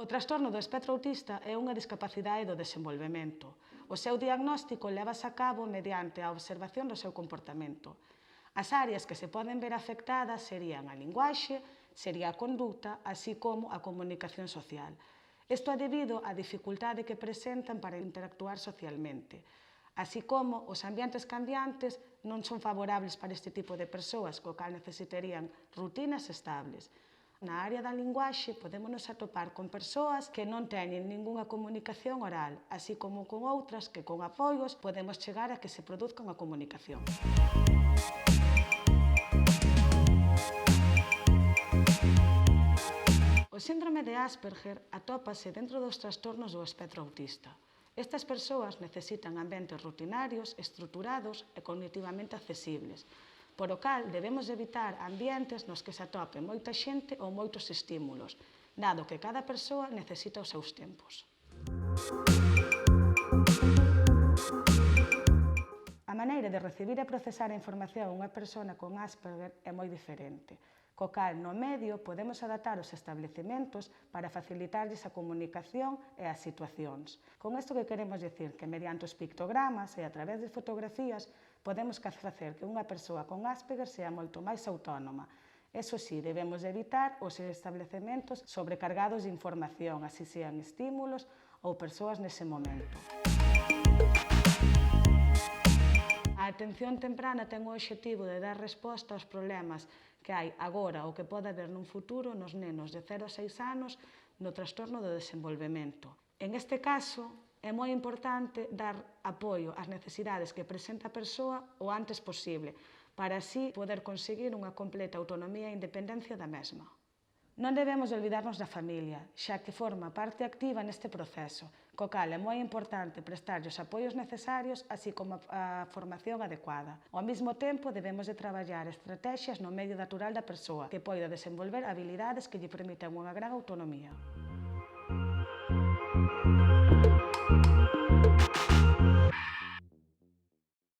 trastorno do espectro autista é unha discapacidade do desenvolvemento. O seu diagnóstico lévase a cabo mediante a observación do seu comportamento. As áreas que se poden ver afectadas serían a linguaxe, sería a conduta, así como a comunicación social. Isto é debido á dificultade que presentan para interactuar socialmente, así como os ambientes cambiantes non son favorables para este tipo de persoas, co cal necesitarían rutinas estables. Na área da linguaxe podémonos atopar con persoas que non teñen ningunha comunicación oral, así como con outras que con apoios podemos chegar a que se produzca unha comunicación. O síndrome de Asperger atópase dentro dos trastornos do espectro autista. Estas persoas necesitan ambientes rutinarios, estruturados e cognitivamente accesibles, por o cal debemos evitar ambientes nos que se atope moita xente ou moitos estímulos, dado que cada persoa necesita os seus tempos. A maneira de recibir e procesar a información unha persona con Asperger é moi diferente, co cal no medio podemos adaptar os establecementos para facilitarlles a comunicación e as situacións. Con isto que queremos dicir que mediante os pictogramas e a través de fotografías podemos facer que unha persoa con Asperger sea moito máis autónoma. Eso sí, debemos evitar os establecementos sobrecargados de información, así sean estímulos ou persoas nese momento. A atención temprana ten o obxectivo de dar resposta aos problemas que hai agora ou que pode haber nun futuro nos nenos de 0 a 6 anos no trastorno do desenvolvemento. En este caso, é moi importante dar apoio ás necesidades que presenta a persoa o antes posible, para así poder conseguir unha completa autonomía e independencia da mesma. Non debemos olvidarnos da familia, xa que forma parte activa neste proceso, co cal é moi importante prestarlle os apoios necesarios, así como a formación adecuada. Ao mesmo tempo, debemos de traballar estrategias no medio natural da persoa, que poida desenvolver habilidades que lle permitan unha gran autonomía.